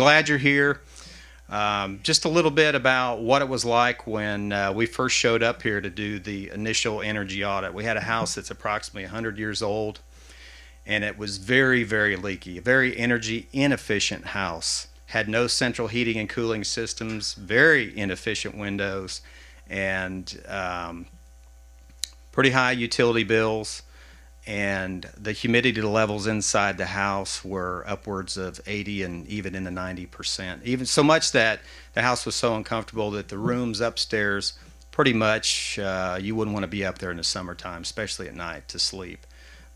glad you're here. Just a little bit about what it was like when we first showed up here to do the initial energy audit. We had a house that's approximately 100 years old, and it was very, very leaky, a very energy inefficient house. Had no central heating and cooling systems, very inefficient windows, and pretty high utility bills. And the humidity levels inside the house were upwards of 80 and even in the 90%. Even so much that the house was so uncomfortable that the rooms upstairs, pretty much you wouldn't want to be up there in the summertime, especially at night, to sleep.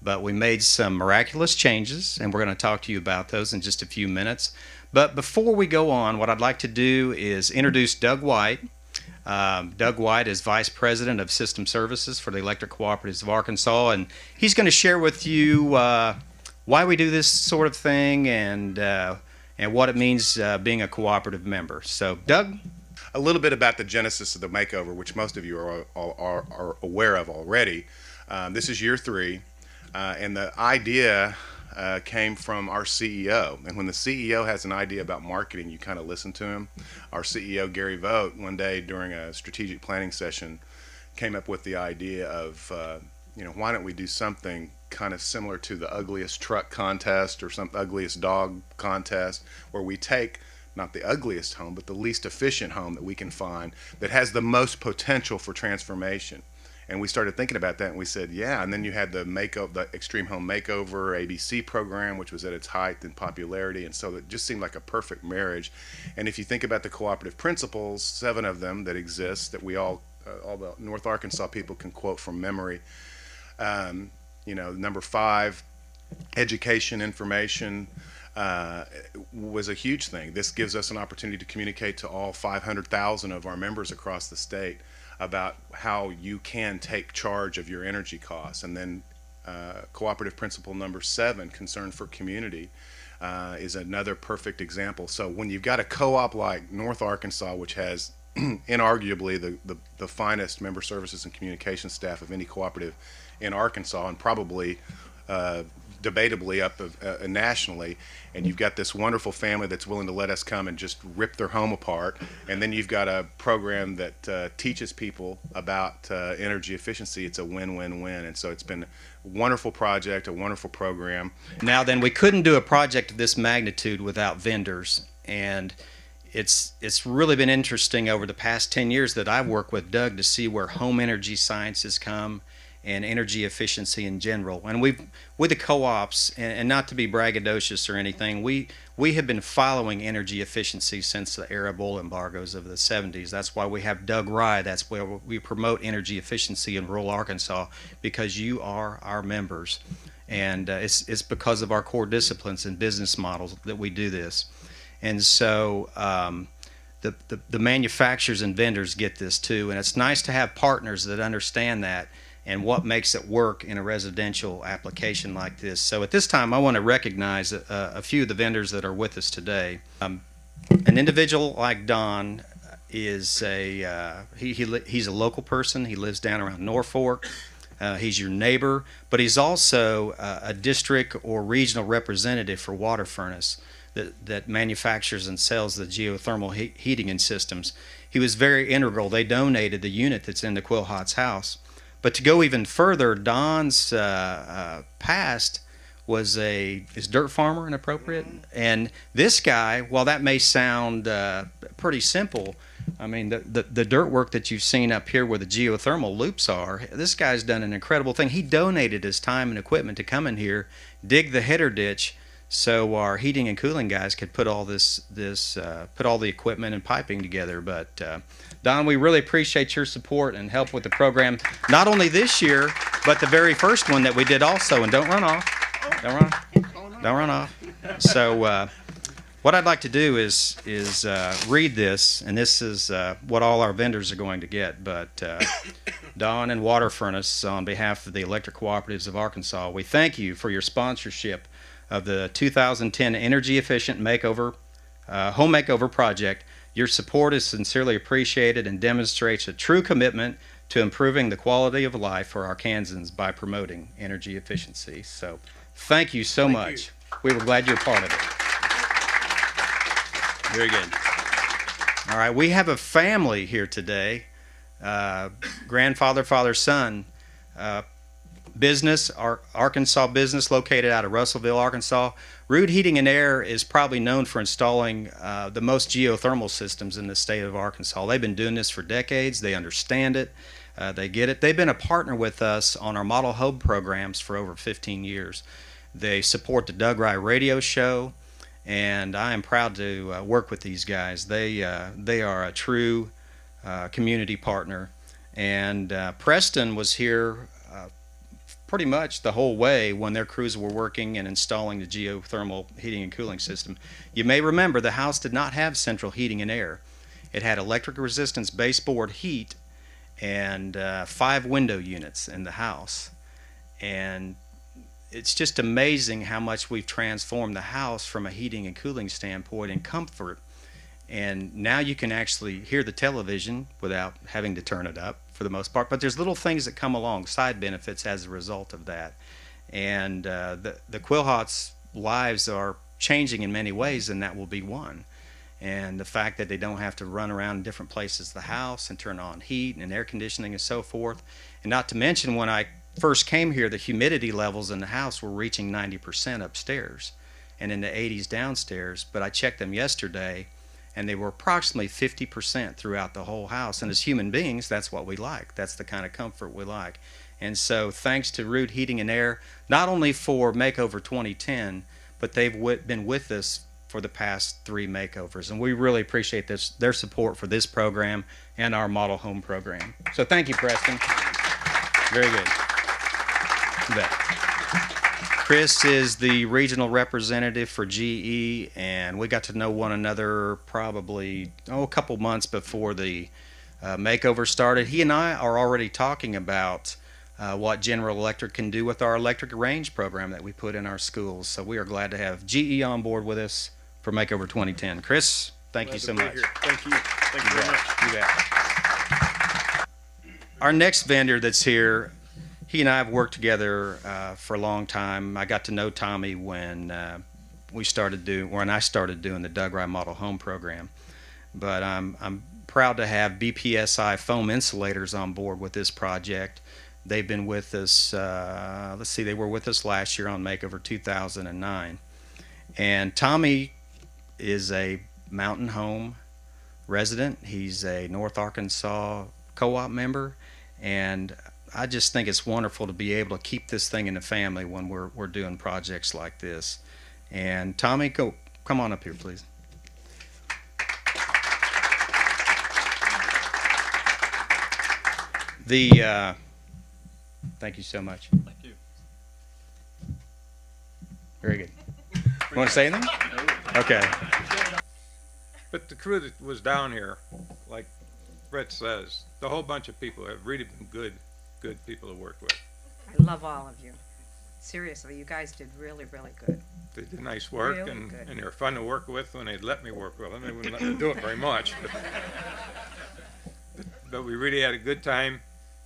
But we made some miraculous changes, and we're going to talk to you about those in just a few minutes. But before we go on, what I'd like to do is introduce Doug White. Doug White is Vice President of System Services for the Electric Cooperatives of Arkansas, and he's going to share with you why we do this sort of thing and what it means being a cooperative member. So, Doug? A little bit about the genesis of the Makeover, which most of you are aware of already. This is year 3, and the idea came from our CEO. And when the CEO has an idea about marketing, you kind of listen to him. Our CEO, Gary Vogt, one day during a strategic planning session came up with the idea of, why don't we do something kind of similar to the ugliest truck contest or some ugliest dog contest, where we take not the ugliest home, but the least efficient home that we can find that has the most potential for transformation. And we started thinking about that, and we said, yeah. And then you had the Extreme Home Makeover ABC program, which was at its height in popularity, and so it just seemed like a perfect marriage. And if you think about the cooperative principles, 7 of them that exist, that we all the North Arkansas people can quote from memory. Number 5, education, information, was a huge thing. This gives us an opportunity to communicate to all 500,000 of our members across the state about how you can take charge of your energy costs. And then cooperative principle number 7, concern for community, is another perfect example. So when you've got a co-op like North Arkansas, which has inarguably the finest member services and communication staff of any cooperative in Arkansas, and probably debatably up nationally, and you've got this wonderful family that's willing to let us come and just rip their home apart, and then you've got a program that teaches people about energy efficiency. It's a win-win-win, and so it's been a wonderful project, a wonderful program. Now then, we couldn't do a project of this magnitude without vendors, and it's really been interesting over the past 10 years that I've worked with Doug to see where home energy science has come and energy efficiency in general. And with the co-ops, and not to be braggadocious or anything, we have been following energy efficiency since the Arab oil embargoes of the 70s. That's why we have Doug Rye. That's where we promote energy efficiency in rural Arkansas, because you are our members. And it's because of our core disciplines and business models that we do this. And so the manufacturers and vendors get this too, and it's nice to have partners that understand that and what makes it work in a residential application like this. So at this time, I want to recognize a few of the vendors that are with us today. An individual like Don is he's a local person. He lives down around Norfolk. He's your neighbor, but he's also a district or regional representative for Water Furnace that manufactures and sells the geothermal heating and systems. He was very integral. They donated the unit that's in the Quillhot's house. But to go even further, Don's past was is dirt farmer inappropriate? And this guy, while that may sound pretty simple, I mean, the dirt work that you've seen up here where the geothermal loops are, this guy's done an incredible thing. He donated his time and equipment to come in here, dig the header ditch, so our heating and cooling guys could put all put all the equipment and piping together. But Don, we really appreciate your support and help with the program, not only this year, but the very first one that we did also. And don't run off. Don't run off. So what I'd like to do is read this, and this is what all our vendors are going to get. But Don and Water Furnace, on behalf of the Electric Cooperatives of Arkansas, we thank you for your sponsorship of the 2010 Energy Efficient Makeover, Home Makeover Project. Your support is sincerely appreciated and demonstrates a true commitment to improving the quality of life for Arkansans by promoting energy efficiency. So thank you so much. We were glad you're part of it. Very good. All right, we have a family here today. Grandfather, father, son. Business, Arkansas business located out of Russellville, Arkansas. Root Heating and Air is probably known for installing the most geothermal systems in the state of Arkansas. They've been doing this for decades. They understand it. They get it. They've been a partner with us on our model home programs for over 15 years. They support the Doug Rye radio show, and I am proud to work with these guys. They are a true community partner. And Preston was here pretty much the whole way when their crews were working and installing the geothermal heating and cooling system. You may remember the house did not have central heating and air. It had electric resistance baseboard heat and 5 window units in the house. And it's just amazing how much we've transformed the house from a heating and cooling standpoint and comfort. And now you can actually hear the television without having to turn it up for the most part. But there's little things that come along, side benefits as a result of that. And the Quillhots' lives are changing in many ways, and that will be one. And the fact that they don't have to run around in different places of the house and turn on heat and air conditioning and so forth. And not to mention, when I first came here, the humidity levels in the house were reaching 90% upstairs and in the 80s downstairs. But I checked them yesterday, and they were approximately 50% throughout the whole house. And as human beings, that's what we like. That's the kind of comfort we like. And so thanks to Root Heating and Air, not only for Makeover 2010, but they've been with us for the past 3 makeovers. And we really appreciate their support for this program and our model home program. So thank you, Preston. Very good. You bet. Chris is the regional representative for GE, and we got to know one another probably a couple months before the makeover started. He and I are already talking about what General Electric can do with our electric range program that we put in our schools. So we are glad to have GE on board with us for Makeover 2010. Chris, thank you so much. Thank you. Thank you very much. You bet. Our next vendor that's here, he and I have worked together for a long time. I got to know Tommy when I started doing the Doug Rye Model Home program. But I'm proud to have BPSI foam insulators on board with this project. They've been with us, they were with us last year on Makeover 2009. And Tommy is a Mountain Home resident. He's a North Arkansas co-op member. And I just think it's wonderful to be able to keep this thing in the family when we're doing projects like this. And Tommy, come on up here, please. Thank you so much. Thank you. Very good. You want to say anything? Okay. But the crew that was down here, like Brett says, the whole bunch of people have really been good people to work with. I love all of you. Seriously, you guys did really, really good. They did nice work, Really and good. they were fun to work with when they'd let me work with them. They wouldn't let me do it very much. But we really had a good time,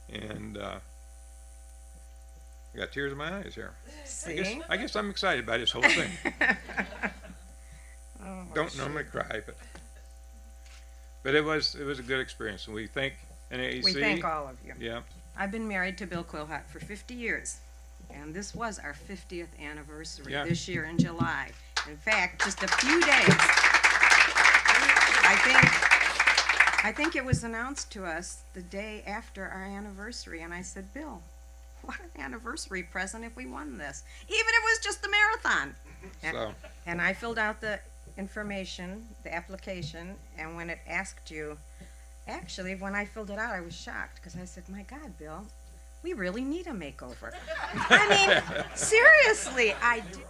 and I got tears in my eyes here. See? I guess I'm excited by this whole thing. Oh, Don't normally cry, but it was a good experience, and we thank NAEC. we thank all of you. Yeah. I've been married to Bill Quillhot for 50 years, and this was our 50th anniversary Yeah. this year in July. In fact, just a few days. I think it was announced to us the day after our anniversary, and I said, Bill, what an anniversary present if we won this, even if it was just the marathon. So And I filled out the information, the application, and when it asked you, actually, when I filled it out, I was shocked because I said, my God, Bill, we really need a makeover. I mean, seriously, I did.